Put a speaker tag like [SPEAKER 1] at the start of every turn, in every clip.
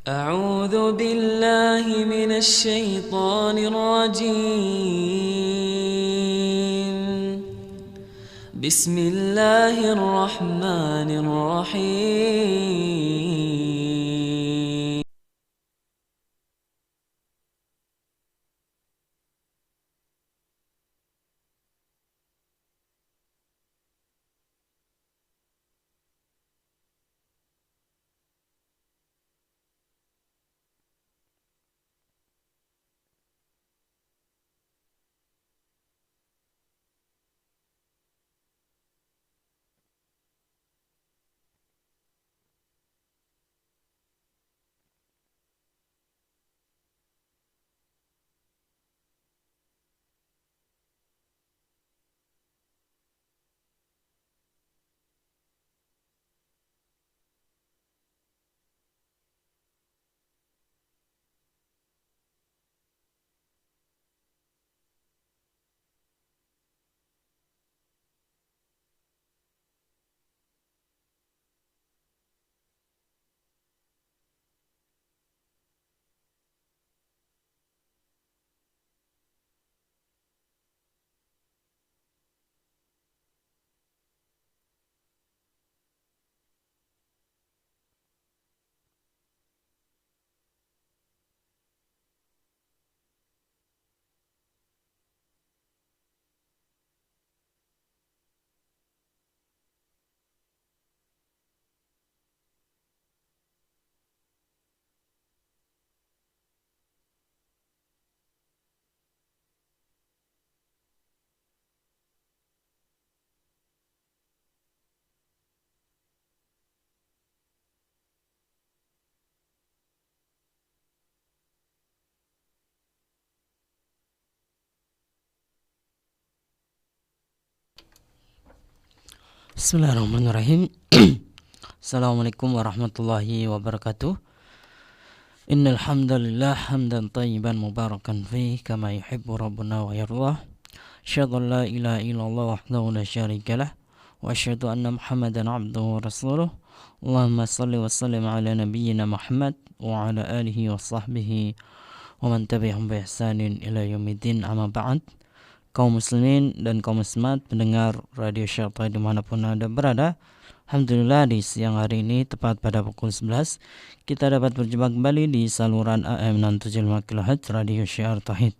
[SPEAKER 1] أعوذ بالله من الشيطان الرجيم. بسم الله الرحمن الرحيم.
[SPEAKER 2] Bismillahirrahmanirrahim. Assalamualaikum warahmatullahi wabarakatuh. Innal hamdalillah hamdan tayyiban mubarakan fihi kama yuhibbu rabbuna wa yardah. Asyhadu an la ilaha illallah wahdahu la syarikalah wa asyhadu anna Muhammadan abduhu wa rasuluh. Allahumma shalli wa sallim ala nabiyyina Muhammad wa ala alihi wa sahbihi wa man tabi'ahum bi ihsanin ila yaumiddin, amma ba'd. Kaum muslimin dan kaum muslimat pendengar Radio Syekh Tauhid dimanapun Anda berada, alhamdulillah di siang hari ini tepat pada pukul 11 kita dapat berjumpa kembali di saluran AM 675 kHz Radio Syekh Tauhid.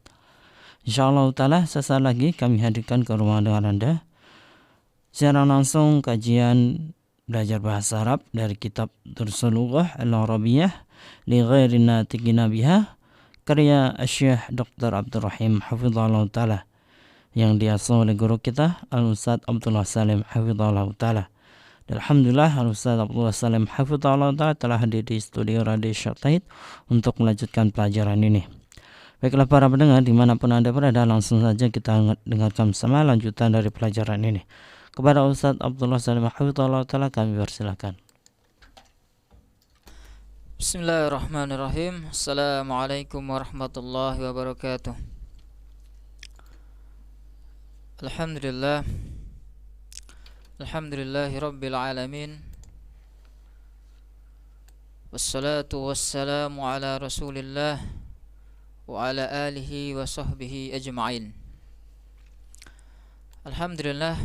[SPEAKER 2] Insyaallah ta'ala sesaat lagi kami hadirkan ke rumah dengan Anda secara langsung kajian belajar bahasa Arab dari kitab Dursul Lughah Al-Arabiyyah li ghairi natiqina biha karya Syekh Dr. Abdul Rahim hafizahullah ta'ala, yang diasuh oleh guru kita Al-Ustaz Abdullah Salim hafizahullah ta'ala. Alhamdulillah Al-Ustaz Abdullah Salim hafizahullah ta'ala telah hadir di studio Radio Syekh Tauhid untuk melanjutkan pelajaran ini. Baiklah para pendengar dimanapun Anda berada, langsung saja kita dengarkan bersama lanjutan dari pelajaran ini. Kepada Ustaz Abdullah Salim hafizahullah ta'ala kami persilakan.
[SPEAKER 3] Bismillahirrahmanirrahim. Assalamualaikum warahmatullahi wabarakatuh. Alhamdulillahi rabbil alamin. Wassalatu wassalamu ala rasulillah wa ala alihi wa sahbihi ajma'in. Alhamdulillah,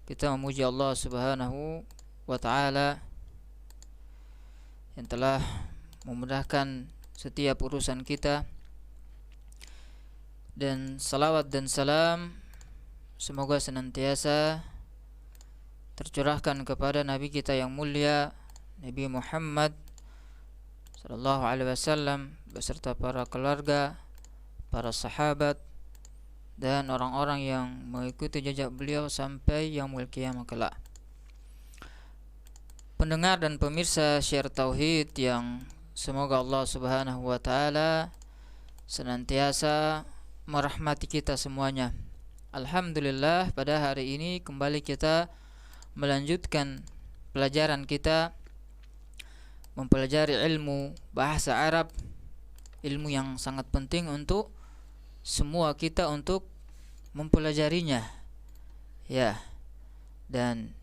[SPEAKER 3] kita memuji Allah subhanahu wa ta'ala yang telah memudahkan setiap urusan kita, dan salawat dan salam semoga senantiasa tercurahkan kepada Nabi kita yang mulia, Nabi Muhammad sallallahu alaihi wasallam beserta para keluarga, para sahabat, dan orang-orang yang mengikuti jejak beliau sampai yaumul qiyamah kelak. Pendengar dan pemirsa Syekh Tauhid yang semoga Allah subhanahu wa ta'ala senantiasa merahmati kita semuanya. Alhamdulillah, pada hari ini kembali kita melanjutkan pelajaran kita mempelajari ilmu bahasa Arab, ilmu yang sangat penting untuk semua kita untuk mempelajarinya. Ya. Dan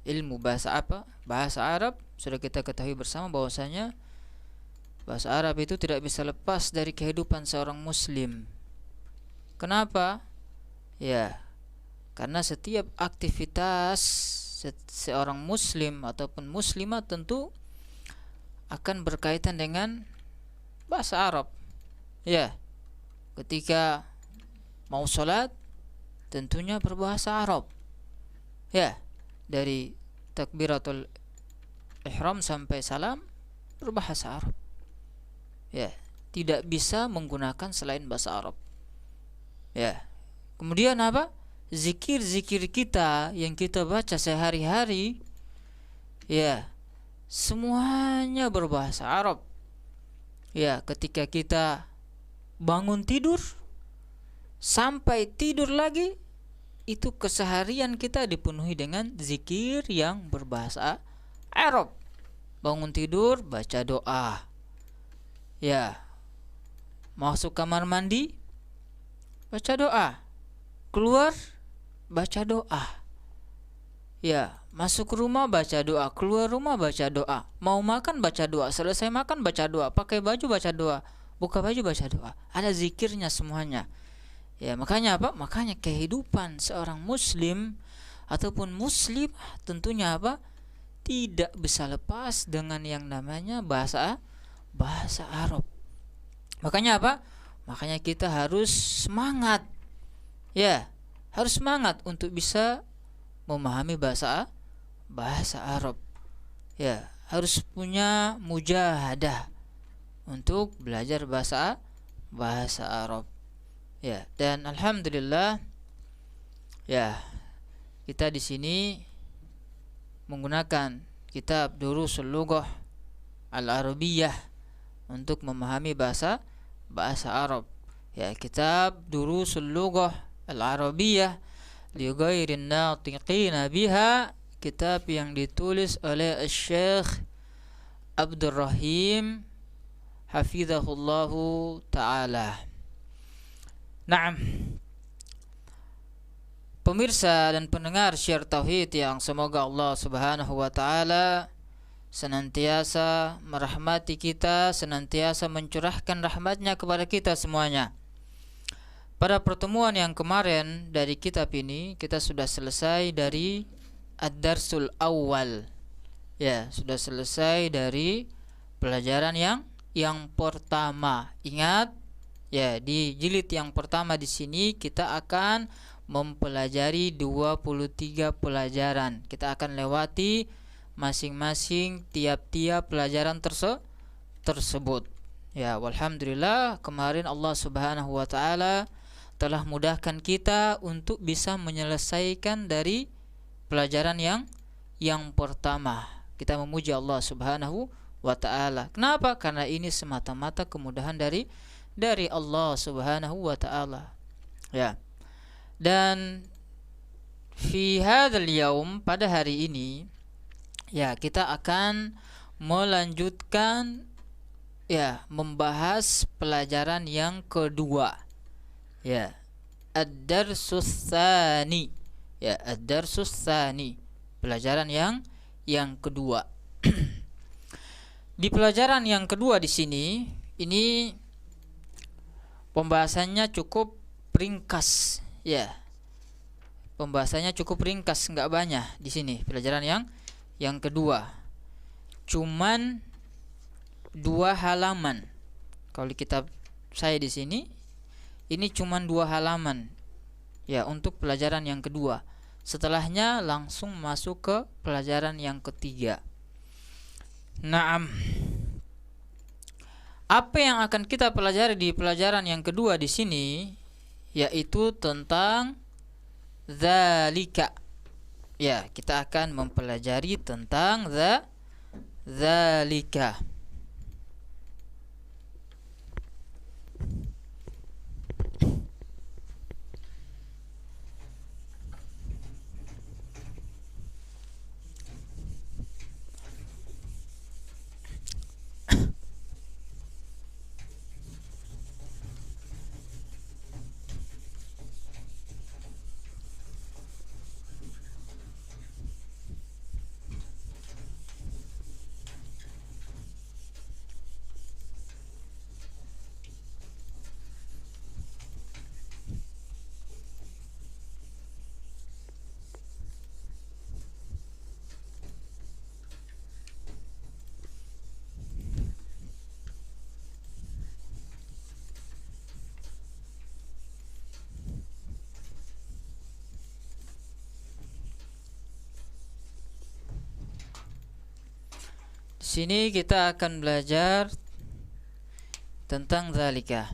[SPEAKER 3] ilmu bahasa apa? Bahasa Arab. Sudah kita ketahui bersama bahwasanya bahasa Arab itu tidak bisa lepas dari kehidupan seorang muslim. Kenapa? Ya, karena setiap aktivitas seorang muslim ataupun muslimah tentu akan berkaitan dengan bahasa Arab. Ya, ketika mau sholat tentunya berbahasa Arab. Ya, dari takbiratul ihram sampai salam berbahasa Arab. Ya, tidak bisa menggunakan selain bahasa Arab. Ya. Kemudian apa? Zikir-zikir kita yang kita baca sehari-hari, ya, semuanya berbahasa Arab. Ya, ketika kita bangun tidur sampai tidur lagi, itu keseharian kita dipenuhi dengan zikir yang berbahasa Arab. Bangun tidur baca doa. Ya. Masuk kamar mandi baca doa. Keluar baca doa. Ya, masuk rumah baca doa, keluar rumah baca doa. Mau makan baca doa, selesai makan baca doa, pakai baju baca doa, buka baju baca doa. Ada zikirnya semuanya. Ya, makanya apa? Makanya kehidupan seorang muslim ataupun muslim tentunya apa? Tidak bisa lepas dengan yang namanya bahasa Arab. Makanya apa? Makanya kita harus semangat. Ya, harus semangat untuk bisa memahami bahasa Arab. Ya, harus punya mujahadah untuk belajar bahasa Arab. Ya, dan alhamdulillah ya, kita di sini menggunakan kitab Durusul Lughah Al-Arabiyyah untuk memahami bahasa Arab. Ya, kitab Durusul Lughah Al-Arabiyyah li ghairin natiqina biha, kitab yang ditulis oleh Syekh Abdul Rahim hafizahullahu taala. Naam. Pemirsa dan pendengar Syiar Tauhid yang semoga Allah Subhanahu wa taala senantiasa merahmati kita, senantiasa mencurahkan rahmatnya kepada kita semuanya. Pada pertemuan yang kemarin dari kitab ini kita sudah selesai dari Ad-Darsul Awal. Ya, sudah selesai dari pelajaran yang pertama. Ingat, ya, di jilid yang pertama di sini kita akan mempelajari 23 pelajaran. Kita akan lewati masing-masing tiap-tiap pelajaran tersebut. Ya, walhamdulillah kemarin Allah Subhanahu wa taala telah mudahkan kita untuk bisa menyelesaikan dari pelajaran yang pertama. Kita memuji Allah Subhanahu wa taala. Kenapa? Karena ini semata-mata kemudahan dari Allah Subhanahu wa taala. Ya. Dan fi hadzal yaum, pada hari ini, ya, kita akan melanjutkan, ya, membahas pelajaran yang kedua. Ya, ad-darsus tsani. Ya, ad-darsus tsani, pelajaran yang kedua. Di pelajaran yang kedua di sini, ini pembahasannya cukup ringkas. Ya, pembahasannya cukup ringkas, nggak banyak di sini. Pelajaran yang kedua, cuman 2 halaman. Kalau di kitab saya di sini, ini cuman 2 halaman. Ya, untuk pelajaran yang kedua. Setelahnya langsung masuk ke pelajaran yang ketiga. Naam. Apa yang akan kita pelajari di pelajaran yang kedua di sini yaitu tentang dzalika. Ya, kita akan mempelajari tentang dzalika. sini kita akan belajar tentang zalika.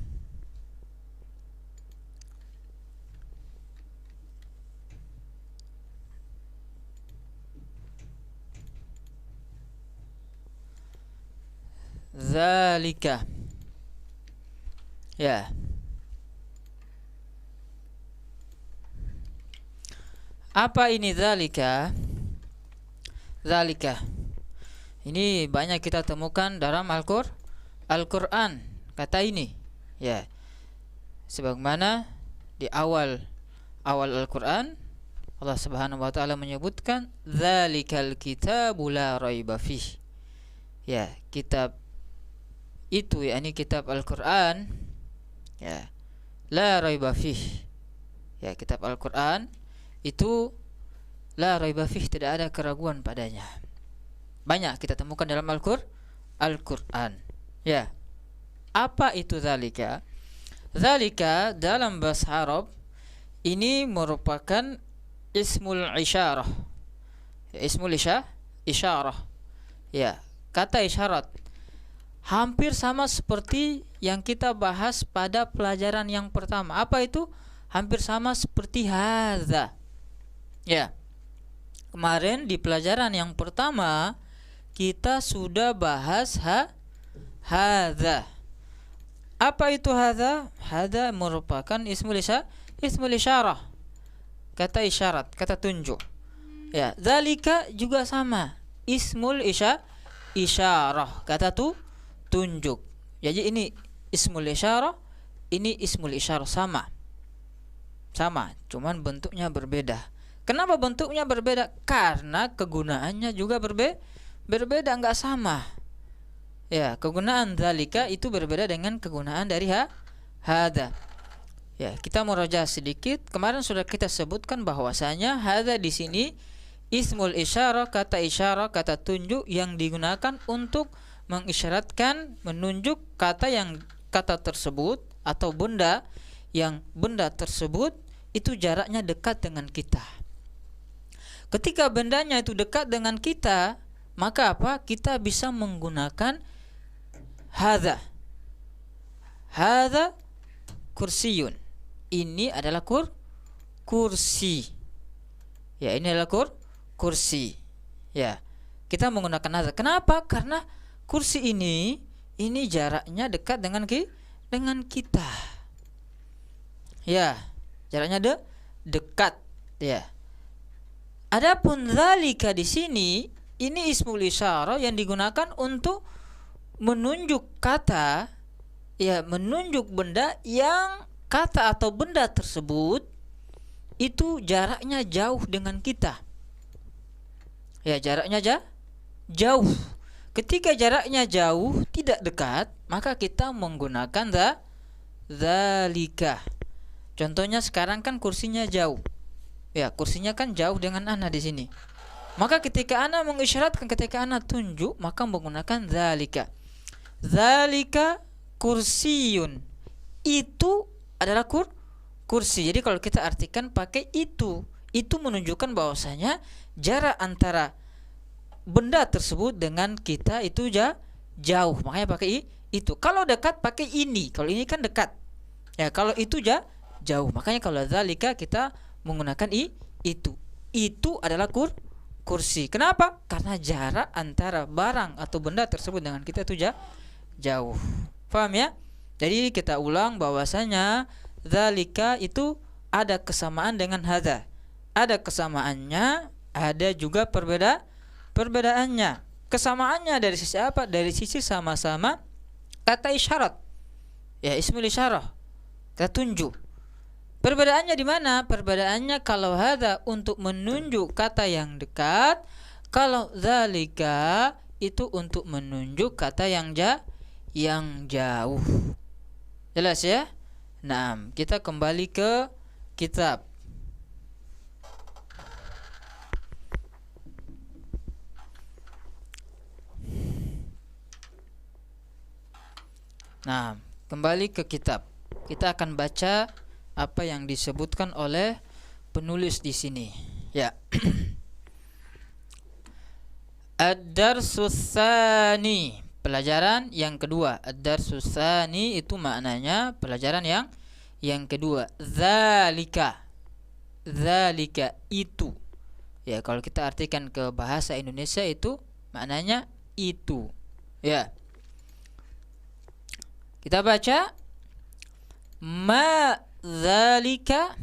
[SPEAKER 3] Zalika. Ya. Apa ini zalika? Zalika. Ini banyak kita temukan dalam Al-Qur'an kata ini. Ya. Sebagaimana di awal Al-Qur'an Allah Subhanahu wa taala menyebutkan zalikal kitabu la raiba fih. Ya, kitab itu yakni kitab Al-Qur'an, ya, la raiba fih. Ya, kitab Al-Qur'an itu la raiba fih, tidak ada keraguan padanya. Banyak kita temukan dalam Al-Qur'an. Ya. Apa itu zalika? Zalika dalam bahasa Arab ini merupakan ismul isyarah. Ya, ismul isyarah. Ya, kata isyarat. Hampir sama seperti yang kita bahas pada pelajaran yang pertama. Apa itu? Hampir sama seperti hadza. Ya. Kemarin di pelajaran yang pertama kita sudah bahas hadza. Apa itu hadza? Hadza merupakan ismul isyarah. Kata isyarat, kata tunjuk. Ya, zalika juga sama. Ismul isyarah, kata tunjuk. Jadi ini ismul isyarah, ini ismul isyarah, sama, cuman bentuknya berbeda. Kenapa bentuknya berbeda? Karena kegunaannya juga berbeda, enggak sama. Ya, kegunaan zalika itu berbeda dengan kegunaan dari hadza. Ya, kita meraja sedikit. Kemarin sudah kita sebutkan bahwasanya hadza di sini ismul isyarah, kata tunjuk yang digunakan untuk mengisyaratkan, menunjuk kata tersebut atau benda tersebut itu jaraknya dekat dengan kita. Ketika bendanya itu dekat dengan kita, maka apa? Kita bisa menggunakan hadza. Hadza kursiyun. Ini adalah kursi. Ya, ini adalah kursi. Ya. Kita menggunakan hadza. Kenapa? Karena kursi ini jaraknya dekat dengan kita. Ya, jaraknya dekat, ya. Adapun zalika di sini ini ismul isyarah yang digunakan untuk menunjuk kata, ya, menunjuk benda yang kata atau benda tersebut itu jaraknya jauh dengan kita. Ya, jaraknya jauh. Ketika jaraknya jauh, tidak dekat, maka kita menggunakan zalika. Contohnya sekarang kan kursinya jauh. Ya, kursinya kan jauh dengan ana di sini. Maka ketika ana mengisyaratkan, ketika ana tunjuk, maka menggunakan zalika. Zalika kursiyun. Itu adalah kursi. Jadi kalau kita artikan pakai itu menunjukkan bahwasanya jarak antara benda tersebut dengan kita itu jauh. Makanya pakai itu. Kalau dekat pakai ini. Kalau ini kan dekat. Ya, kalau itu jauh. Makanya kalau zalika kita menggunakan itu. Itu adalah kursi. Kenapa? Karena jarak antara barang atau benda tersebut dengan kita itu jauh. Paham ya? Jadi kita ulang bahwasanya zalika itu ada kesamaan dengan hadza. Ada kesamaannya, ada juga perbedaannya. Kesamaannya dari sisi apa? Dari sisi sama-sama kata isyarat. Ya, ismul isyarah. Kata tunjuk. Perbedaannya di mana? Perbedaannya kalau hadza untuk menunjuk kata yang dekat, kalau zalika itu untuk menunjuk kata yang jauh. Jelas ya? Nah, kita kembali ke kitab. Nah, kembali ke kitab. Kita akan baca apa yang disebutkan oleh penulis di sini. Ya. Ad-darsus tsani, pelajaran yang kedua. Ad-darsus tsani itu maknanya pelajaran yang kedua. Dzalika, dzalika itu. Ya, kalau kita artikan ke bahasa Indonesia itu maknanya itu. Ya. Kita baca ma dzalika.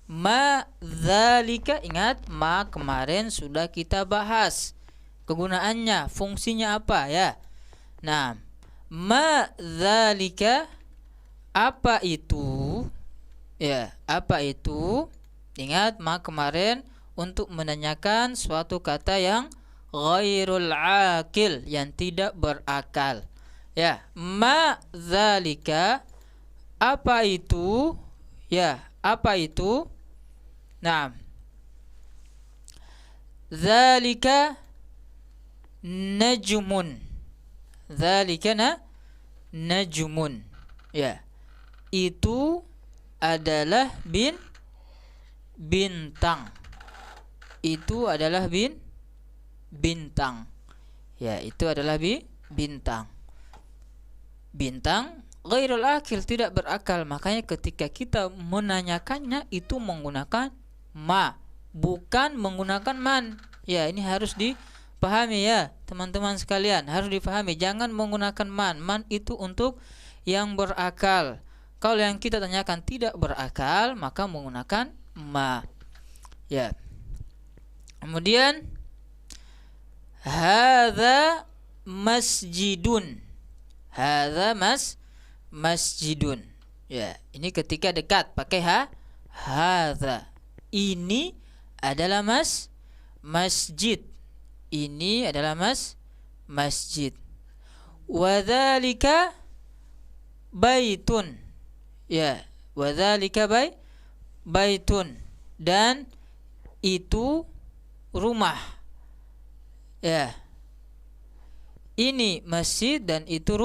[SPEAKER 3] Ma dzalika, ingat ma kemarin sudah kita bahas kegunaannya, fungsinya apa ya. Nah, ma dzalika, apa itu? Ya, apa itu? Ingat ma kemarin untuk menanyakan suatu kata yang ghairul akil, yang tidak berakal. Ya, ma dzalika, apa itu? Ya, apa itu? Nah, dzalika najmun. Dzalika najmun. Ya. Itu adalah bintang. Itu adalah bintang. Ya, itu adalah bintang. Bintang ghairul akil, tidak berakal. Makanya ketika kita menanyakannya itu menggunakan ma, bukan menggunakan man. Ya, ini harus dipahami ya teman-teman sekalian, harus dipahami. Jangan menggunakan man. Man itu untuk yang berakal. Kalau yang kita tanyakan tidak berakal, maka menggunakan ma. Ya. Kemudian hadza masjidun. Hadza masjidun. Ya, ini ketika dekat pakai hadza. Ini adalah masjid. Ini adalah masjid. Wadzalika baitun. Ya, wadzalika baitun, dan itu rumah. Ya. Ini masjid dan itu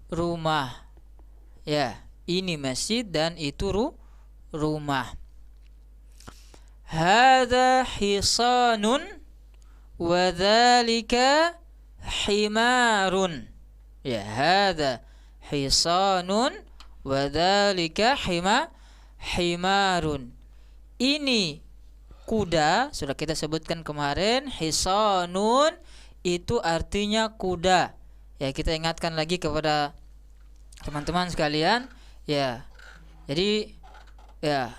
[SPEAKER 3] rumah. Ya, ini masjid dan itu rumah. Hadza hisanun wa dzalika himarun. Ya, hadza hisanun wa dzalika himarun. Ini kuda, sudah kita sebutkan kemarin. Hisanun itu artinya kuda. Ya, kita ingatkan lagi kepada teman-teman sekalian. Ya, jadi ya,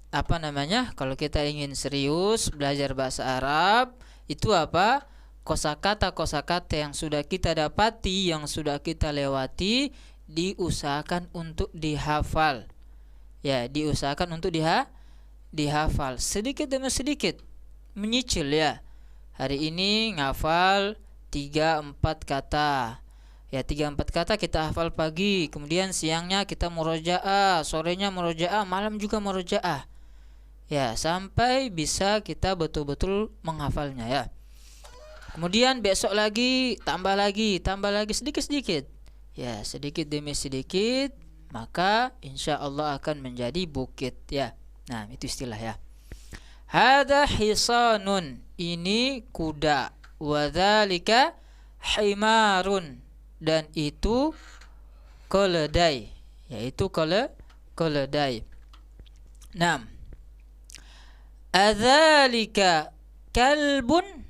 [SPEAKER 3] apa namanya, kalau kita ingin serius belajar bahasa Arab, itu apa? Kosakata-kosakata yang sudah kita dapati, yang sudah kita lewati, diusahakan untuk dihafal. Ya, diusahakan untuk dihafal sedikit demi sedikit, menyicil ya. Hari ini ngafal 3-4 kata. Ya, 3-4 kata kita hafal pagi, kemudian siangnya kita murojaah, sorenya murojaah, malam juga murojaah. Ya, sampai bisa kita betul-betul menghafalnya ya. Kemudian besok lagi tambah lagi sedikit-sedikit. Ya, sedikit demi sedikit, maka insya Allah akan menjadi bukit ya. Nah, itu istilah ya. Hadza hisanun, ini kuda. Wadzalika himarun, dan itu keledai, yaitu keledai. 6. Adzalika kalbun.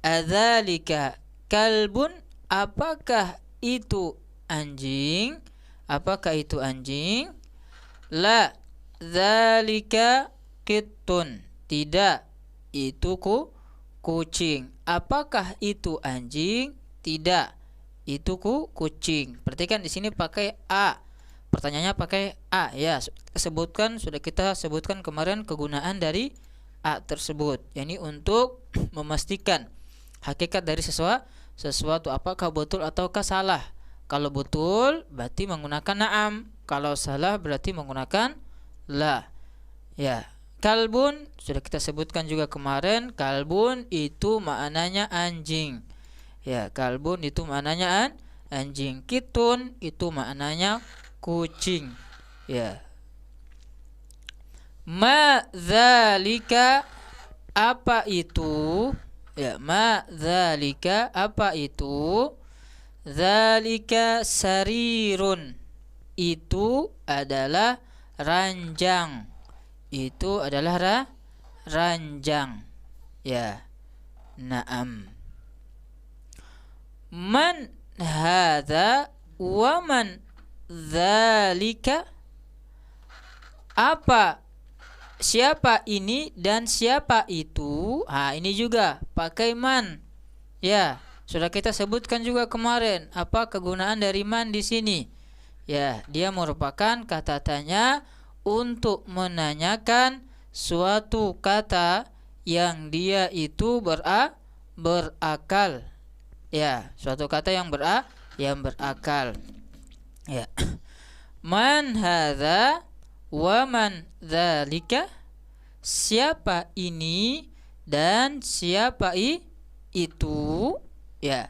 [SPEAKER 3] Adzalika kalbun, apakah itu anjing? Apakah itu anjing? La dzalika qittun, tidak, itu kucing. Apakah itu anjing? Tidak, itu kucing. Perhatikan di sini pakai a. Pertanyaannya pakai a ya. Sudah kita sebutkan kemarin kegunaan dari a tersebut. Ini untuk memastikan hakikat dari sesuatu apakah betul ataukah salah. Kalau betul berarti menggunakan na'am, kalau salah berarti menggunakan la. Ya, kalbun sudah kita sebutkan juga kemarin, kalbun itu maknanya anjing. Ya, kalbun itu maknanya anjing. Kitun itu maknanya kucing. Ya. Ma dzalika, apa itu? Ya, ma dzalika, apa itu? Dzalika sarirun, itu adalah ranjang. Itu adalah ranjang. Ya. Naam. Man hadza wa man dzalika, apa, siapa ini dan siapa itu. Ini juga pakai man. Ya, sudah kita sebutkan juga kemarin apa kegunaan dari man di sini. Ya, dia merupakan kata tanya untuk menanyakan suatu kata yang dia itu berakal. Ya, suatu kata yang berakal. Ya. Man hadza wa man dzalika, siapa ini dan siapa itu. Ya.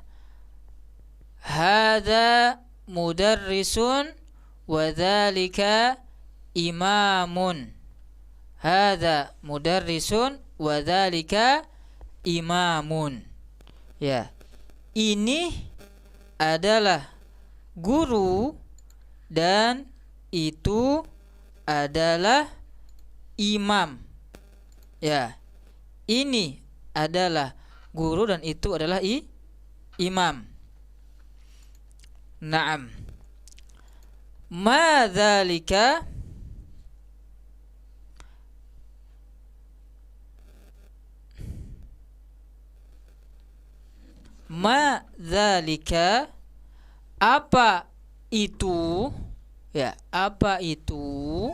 [SPEAKER 3] Hadza mudarrisun wa dzalika imamun. Hadza mudarrisun wa dzalika imamun. Ya. Ini adalah guru dan itu adalah imam. Ya. Ini adalah guru dan itu adalah imam. Naam. Ma dzalika, ma dzalika, apa itu. Ya, apa itu.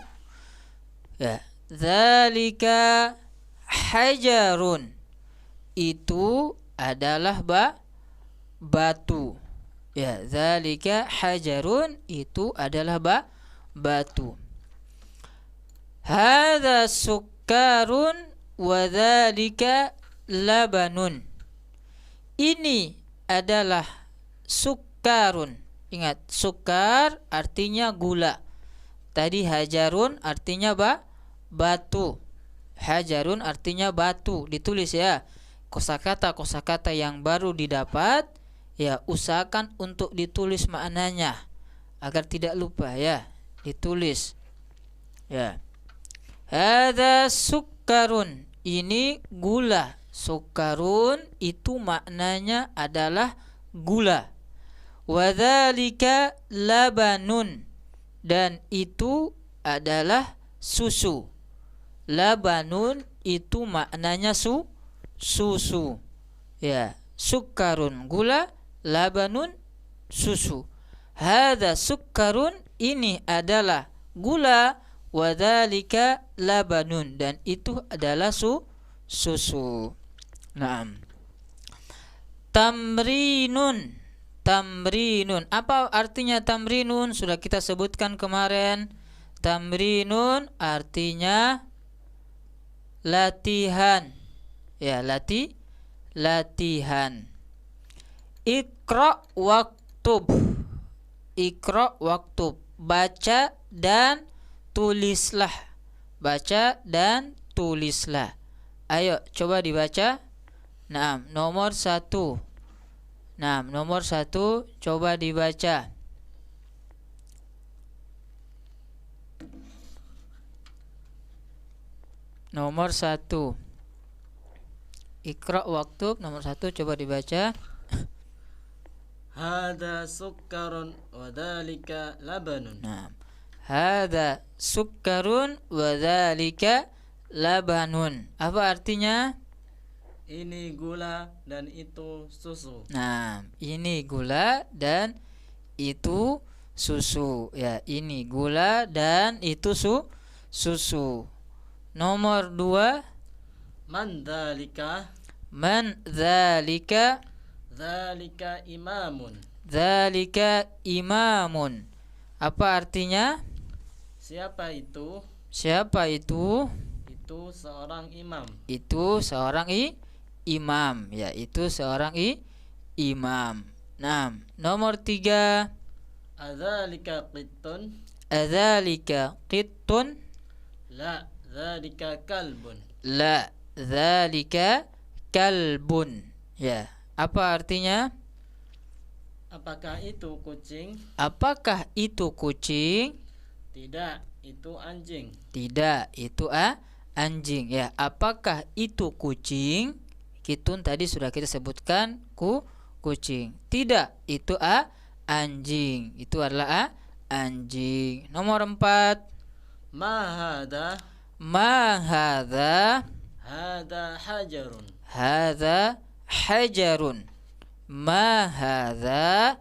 [SPEAKER 3] Ya, dzalika hajarun, itu adalah batu. Ya, dzalika hajarun, itu adalah batu. Hadza sukkarun wa dzalika labanun, ini adalah sukkarun. Ingat, sukar artinya gula. Tadi hajarun artinya batu. Hajarun artinya batu. Ditulis ya. Kosakata yang baru didapat, ya usahakan untuk ditulis maknanya agar tidak lupa ya. Ditulis. Ya. Hadza sukkarun, ini gula. Sukkarun itu maknanya adalah gula. Wadzalika labanun, dan itu adalah susu. Labanun itu maknanya susu. Ya, sukkarun gula, labanun susu. Hadza sukkarun, ini adalah gula, wadzalika labanun, dan itu adalah susu. Naam. Tamrinun. Tamrinun. Apa artinya tamrinun? Sudah kita sebutkan kemarin. Tamrinun artinya latihan. Ya, latihan. Iqra waktub. Iqra waktub. Baca dan tulislah. Baca dan tulislah. Ayo coba dibaca. Nah, nomor 1. Nah, nomor 1 coba dibaca. Nomor 1. Iqra waktub, nomor 1 coba dibaca.
[SPEAKER 2] Hadza sukkarun wa dzalika labanun.
[SPEAKER 3] Nah, hadza sukkarun wa dzalika labanun. Apa artinya?
[SPEAKER 2] Ini gula dan itu susu.
[SPEAKER 3] Nah, ini gula dan itu susu. Ya, ini gula dan itu susu. Nomor 2.
[SPEAKER 2] Man dzalika.
[SPEAKER 3] Man dzalika.
[SPEAKER 2] Dzalika imamun.
[SPEAKER 3] Dzalika imamun. Apa artinya?
[SPEAKER 2] Siapa itu?
[SPEAKER 3] Siapa itu?
[SPEAKER 2] Itu seorang imam.
[SPEAKER 3] Itu seorang imam. Ya, itu seorang imam. Nah, nomor 3.
[SPEAKER 2] Adzalika qittun.
[SPEAKER 3] Adzalika qittun.
[SPEAKER 2] La, dzalika kalbun.
[SPEAKER 3] La, dzalika kalbun. Ya, apa artinya?
[SPEAKER 2] Apakah itu kucing?
[SPEAKER 3] Apakah itu kucing?
[SPEAKER 2] Tidak, itu anjing.
[SPEAKER 3] Tidak, itu anjing. Ya, apakah itu kucing? Kitun tadi sudah kita sebutkan kucing. Tidak, itu anjing. Itu adalah anjing. Nomor 4.
[SPEAKER 2] Ma hada?
[SPEAKER 3] Ma hadza?
[SPEAKER 2] Hada hajarun.
[SPEAKER 3] Hadza hajarun. Ma hadza?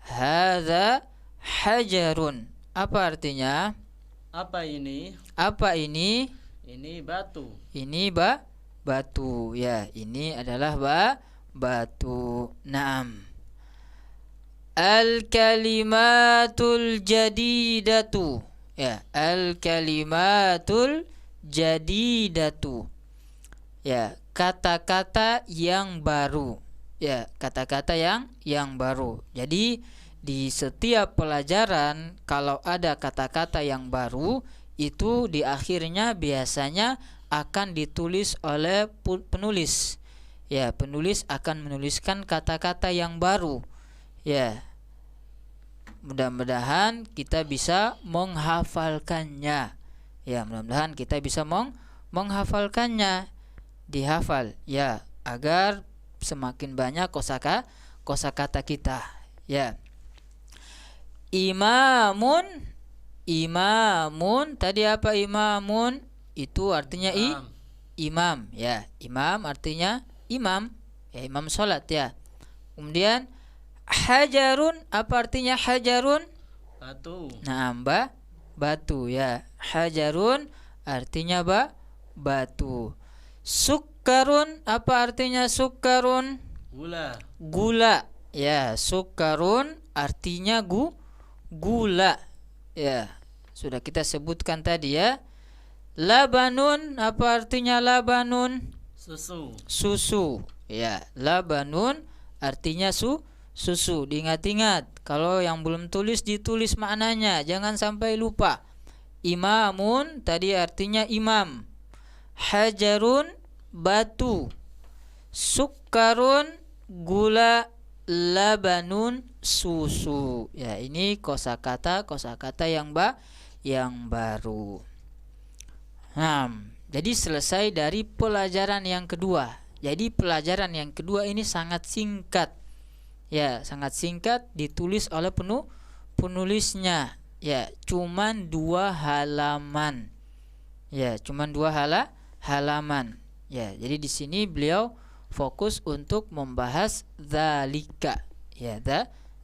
[SPEAKER 3] Hadza hajarun. Apa artinya?
[SPEAKER 2] Apa ini?
[SPEAKER 3] Apa ini?
[SPEAKER 2] Ini batu.
[SPEAKER 3] Ini batu. Ya, ini adalah batu. Naam. Al-kalimatul jadidatu. Ya, al-kalimatul jadidatu. Ya, kata-kata yang baru. Ya, kata-kata yang baru. Jadi di setiap pelajaran kalau ada kata-kata yang baru, itu di akhirnya biasanya akan ditulis oleh penulis. Ya, penulis akan menuliskan kata-kata yang baru. Ya, mudah-mudahan kita bisa menghafalkannya. Ya, mudah-mudahan kita bisa menghafalkannya, dihafal ya, agar semakin banyak kosakata kita. Ya. Imamun. Tadi apa imamun? Itu artinya imam. Ya, imam artinya imam. Ya, imam salat ya. Kemudian hajarun, apa artinya hajarun?
[SPEAKER 2] Batu.
[SPEAKER 3] Nah, batu ya. Hajarun artinya batu. Sukkarun, apa artinya sukkarun? Gula. Ya, sukkarun artinya gula. Ya, sudah kita sebutkan tadi ya. Labanun, apa artinya labanun? Susu. Ya, labanun artinya susu. Diingat-ingat, kalau yang belum tulis ditulis maknanya, jangan sampai lupa. Imamun tadi artinya imam. Hajarun batu. Sukkarun gula. Labanun susu. Ya, ini kosakata yang baru. Nah, jadi selesai dari pelajaran yang kedua. Jadi pelajaran yang kedua ini sangat singkat. Ya, sangat singkat, ditulis oleh penulisnya. Ya, cuman 2 halaman. Ya, cuman 2 halaman. Ya, jadi di sini beliau fokus untuk membahas dzalika. Ya,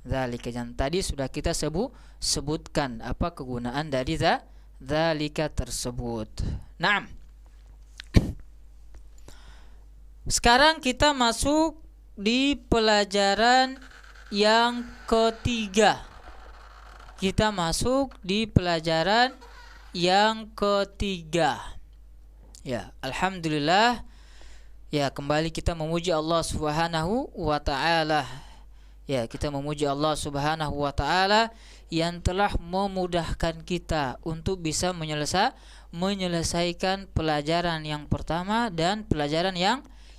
[SPEAKER 3] dzalika yang tadi sudah kita sebutkan apa kegunaan dari dzalika tersebut. Nah, sekarang kita masuk di pelajaran yang ketiga. Kita masuk di pelajaran yang ketiga. Ya, alhamdulillah. Ya, kembali kita memuji Allah Subhanahu wa taala. Ya, kita memuji Allah Subhanahu wa taala yang telah memudahkan kita untuk bisa menyelesaikan pelajaran yang pertama dan pelajaran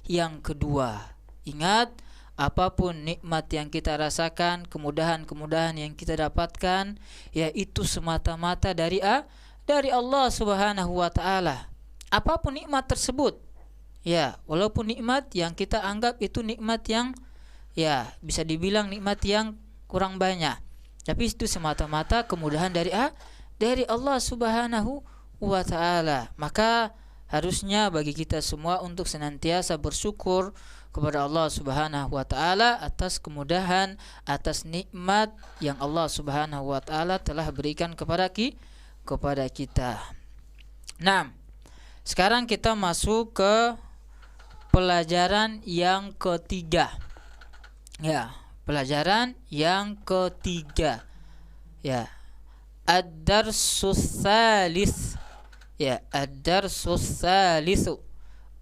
[SPEAKER 3] yang kedua. Ingat, apapun nikmat yang kita rasakan, kemudahan-kemudahan yang kita dapatkan, yaitu semata-mata dari Allah Subhanahu wa taala. Apapun nikmat tersebut, ya, walaupun nikmat yang kita anggap itu nikmat yang ya bisa dibilang nikmat yang kurang banyak, tapi itu semata-mata kemudahan dari Allah Subhanahu wa taala. Maka harusnya bagi kita semua untuk senantiasa bersyukur kepada Allah Subhanahu wa taala atas kemudahan, atas nikmat yang Allah Subhanahu wa taala telah berikan kepada kita. Nah, sekarang kita masuk ke pelajaran yang ketiga. Ya, pelajaran yang ketiga. Ya, ad-darsus tsalits. Ya, ad-darsus tsalitsu.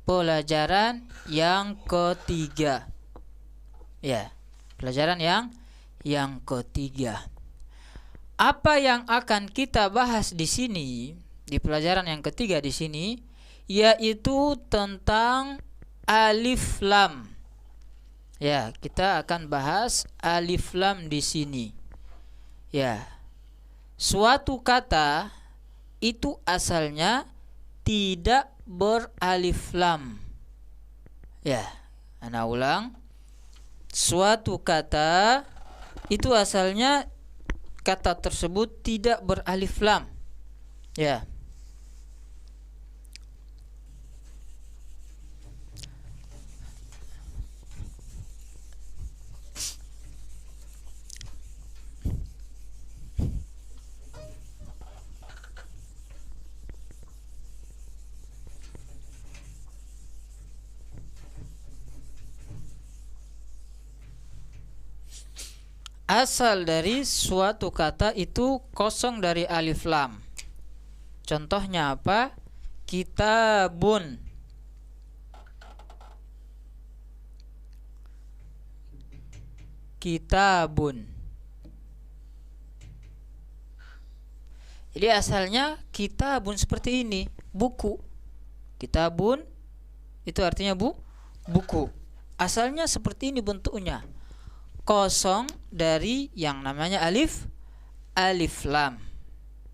[SPEAKER 3] Pelajaran yang ketiga. Ya, pelajaran yang ketiga. Apa yang akan kita bahas di sini, di pelajaran yang ketiga di sini, yaitu tentang alif lam. Ya, kita akan bahas alif lam di sini. Ya. Suatu kata itu asalnya tidak beralif lam. Ya, ana ulang. Suatu kata itu asalnya kata tersebut tidak beralif lam. Ya. Asal dari suatu kata itu kosong dari alif lam. Contohnya apa? Kitabun. Kitabun. Jadi asalnya kitabun seperti ini, buku. Kitabun itu artinya buku. Asalnya seperti ini bentuknya. Kosong dari yang namanya alif lam.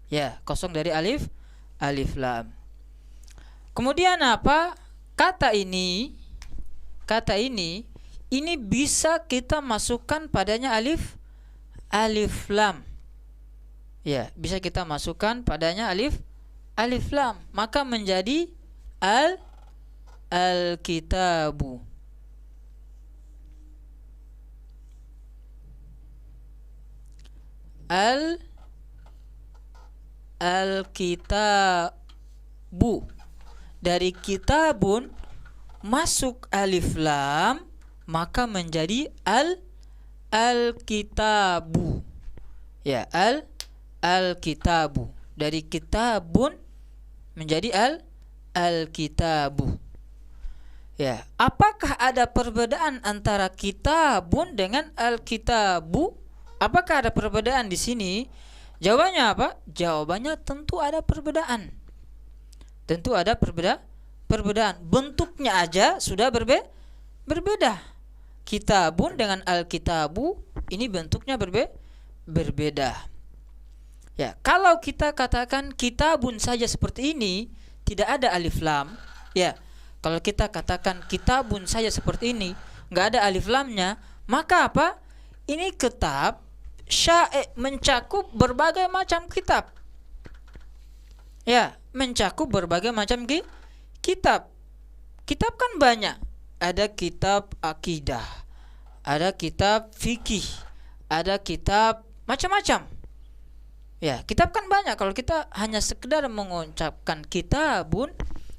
[SPEAKER 3] Ya, kosong dari alif lam. Kemudian apa? Kata ini bisa kita masukkan padanya alif lam. Ya, bisa kita masukkan padanya alif lam, maka menjadi al-kitabu. Al-kitabu. Dari kitabun masuk alif lam, maka menjadi al-kitabu. Ya, al-kitabu. Dari kitabun menjadi al-kitabu. Ya, apakah ada perbedaan antara kitabun dengan al-kitabu? Apakah ada perbedaan di sini? Jawabannya apa? Jawabannya tentu ada perbedaan. Tentu ada perbedaan. Bentuknya aja sudah berbeda. Kitabun dengan al-kitabu ini bentuknya berbeda. Ya, kalau kita katakan kitabun saja seperti ini, tidak ada alif lam. Ya, kalau kita katakan kitabun saja seperti ini, nggak ada alif lamnya, maka apa? Ini kitab mencakup berbagai macam kitab. Ya, mencakup berbagai macam kitab. Kitab kan banyak. Ada kitab akidah, ada kitab fikih, ada kitab macam-macam. Ya, kitab kan banyak. Kalau kita hanya sekedar mengucapkan kitabun,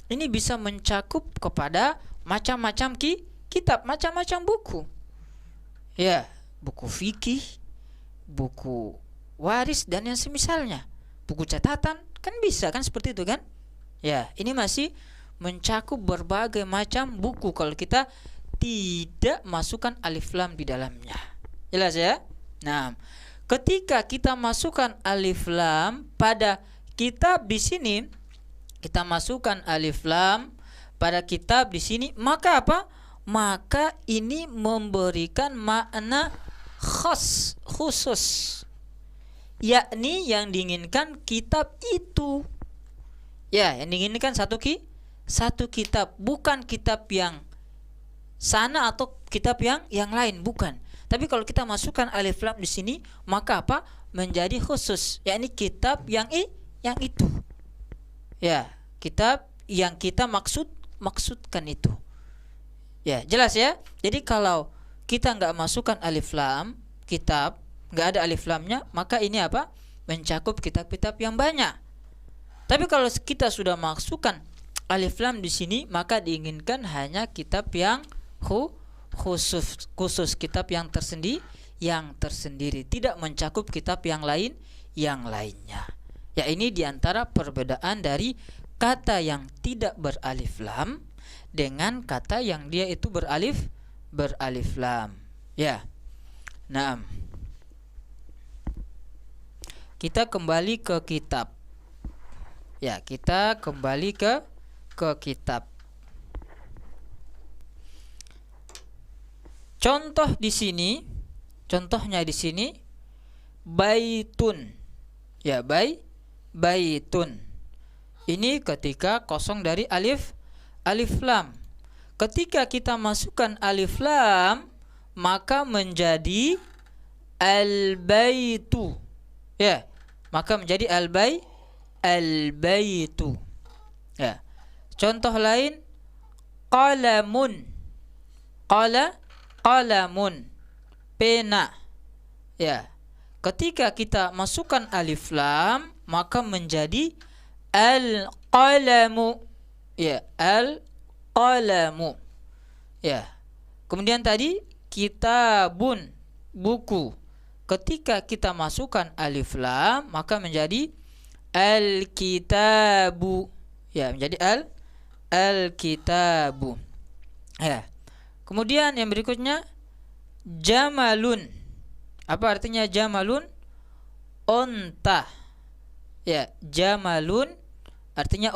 [SPEAKER 3] ini bisa mencakup kepada macam-macam kitab, macam-macam buku. Ya, buku fikih, buku waris dan yang semisalnya, buku catatan, kan bisa kan seperti itu kan? Ya, ini masih mencakup berbagai macam buku kalau kita tidak masukkan alif lam di dalamnya. Jelas ya? Nah, ketika kita masukkan alif lam pada kitab di sini, kita masukkan alif lam pada kitab di sini, maka apa? Maka ini memberikan makna khusus, yakni yang diinginkan kitab itu. Ya, yang diinginkan satu kitab, bukan kitab yang sana atau kitab yang lain, bukan. Tapi kalau kita masukkan alif lam di sini, maka apa? Menjadi khusus, yakni kitab yang itu. Ya, kitab yang kita maksudkan itu. Ya, jelas ya. Jadi kalau kita nggak masukkan alif lam, kitab nggak ada alif lamnya, maka ini apa? Mencakup kitab-kitab yang banyak. Tapi kalau kita sudah masukkan alif lam di sini, maka diinginkan hanya kitab yang khusus, kitab yang tersendiri, tidak mencakup kitab yang lainnya. Ya, ini diantara perbedaan dari kata yang tidak beralif lam dengan kata yang dia itu beralif lam. Ya. Nah, kita kembali ke kitab. Ya, kita kembali ke kitab. Contohnya di sini baitun. Ya, baitun. Ini ketika kosong dari alif lam. Ketika kita masukkan alif lam, maka menjadi al-baitu. Ya, maka menjadi al-baitu. Ya. Contoh lain qalamun. Qalamun. Pena. Ya. Ketika kita masukkan alif lam, maka menjadi al-qalamu. Ya, al-qalamu. Ya. Kemudian tadi kitabun, buku. Ketika kita masukkan alif lam, maka menjadi al-kitabu. Ya, menjadi al-kitabu. Ya. Kemudian yang berikutnya jamalun. Apa artinya jamalun? Onta. Ya, jamalun artinya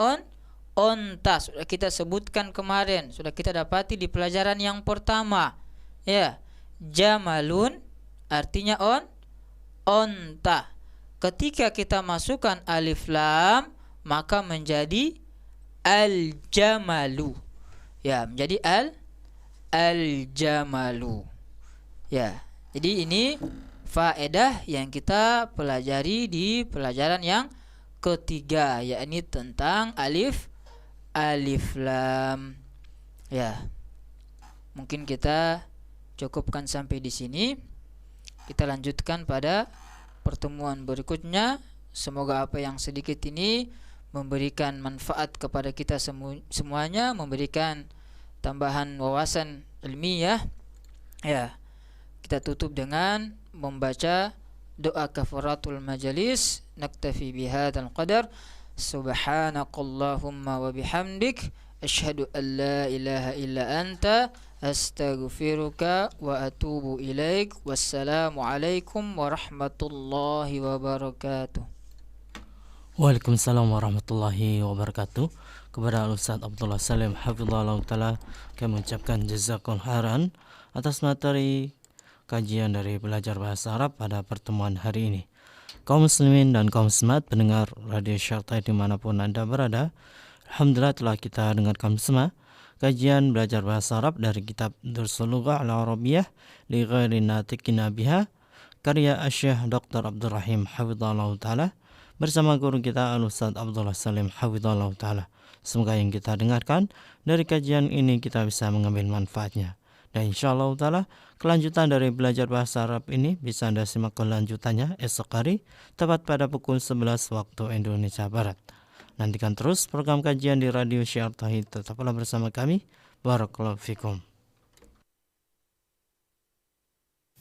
[SPEAKER 3] onta. Sudah kita sebutkan kemarin, sudah kita dapati di pelajaran yang pertama. Ya, jamalun artinya onta. Ketika kita masukkan alif lam, maka menjadi al-jamalu. Ya, menjadi al-jamalu. Ya, jadi ini faedah yang kita pelajari di pelajaran yang ketiga, yakni tentang alif lam. Ya. Mungkin kita cukupkan sampai di sini. Kita lanjutkan pada pertemuan berikutnya. Semoga apa yang sedikit ini memberikan manfaat kepada kita semuanya, memberikan tambahan wawasan ilmiah. Ya. Kita tutup dengan membaca doa kafaratul majalis. Naktafi bihadzal qadar. Subhanakallahumma wa bihamdik, asyhadu an la ilaha illa anta, astaghfiruka wa atubu ilaik. Wassalamu alaikum warahmatullahi wabarakatuh.
[SPEAKER 2] Waalaikumsalam warahmatullahi wabarakatuh. Kepada Ustaz Abdullah Salim hafizahullah taala, kami mengucapkan jazakallahu khairan atas materi kajian dari belajar bahasa Arab pada pertemuan hari ini. Kaum muslimin dan kaum muslimat pendengar Radio Syartai dimanapun Anda berada, alhamdulillah telah kita dengarkan bersama kajian belajar bahasa Arab dari kitab Dursul Lughah Al-Arabiyyah li ghairi natiqina biha karya Syekh Dr. Abdul Rahim hafizahullah taala bersama guru kita Al-Ustaz Abdullah Salim hafizahullah taala. Semoga yang kita dengarkan dari kajian ini kita bisa mengambil manfaatnya. Dan insyaallah taala kelanjutan dari belajar bahasa Arab ini bisa Anda simak kelanjutannya esok hari tepat pada pukul 11 waktu Indonesia Barat. Nantikan terus program kajian di Radio Syiar Tauhid. Tetaplah bersama kami. Barakallahu fikum.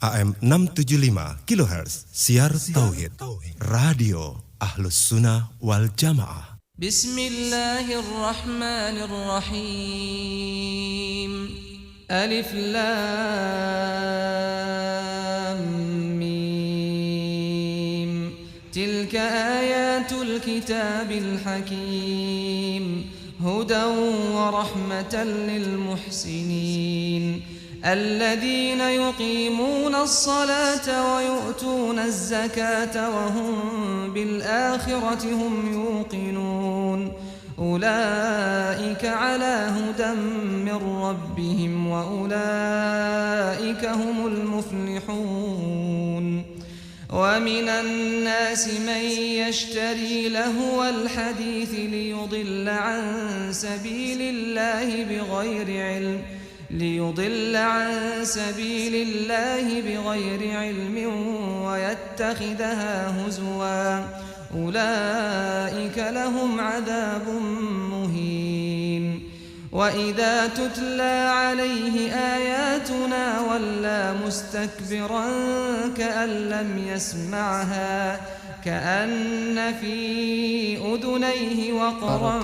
[SPEAKER 4] AM 675 kHz Syiar Tauhid, Radio Ahlus Sunnah wal Jamaah.
[SPEAKER 1] Bismillahirrahmanirrahim. Alif Lam Mim. Tilka ayatul kitabil hakim. Hudan wa rahmatan lil muhsinin. الذين يقيمون الصلاة ويؤتون الزكاة وهم بالآخرة هم يوقنون أولئك على هدى من ربهم وأولئك هم المفلحون ومن الناس من يشتري لهو الحديث ليضل عن سبيل الله بغير علم ويتخذها هزوا أولئك لهم عذاب مهين وإذا تتلى عليه آياتنا ولى مستكبرا كأن لم يسمعها كأن في أذنيه وقرا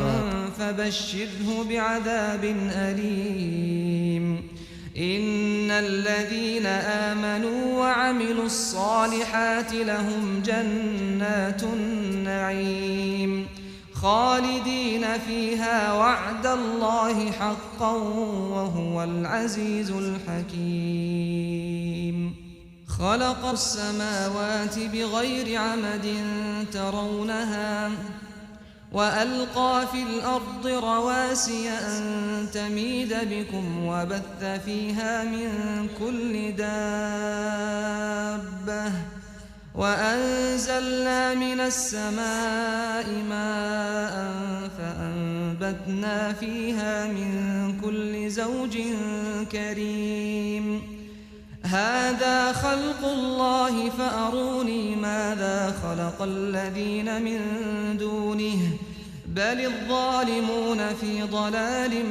[SPEAKER 1] فبشره بعذاب أليم إن الذين آمنوا وعملوا الصالحات لهم جنات النعيم خالدين فيها وعد الله حقا وهو العزيز الحكيم خلق السماوات بغير عمد ترونها وألقى في الأرض رواسي أن تميد بكم وبث فيها من كل دابة وأنزلنا من السماء ماء فأنبتنا فيها من كل زوج كريم هذا خلق الله فأروني ماذا خلق الذين من دونه بل الظالمون في ضلال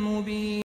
[SPEAKER 1] مبين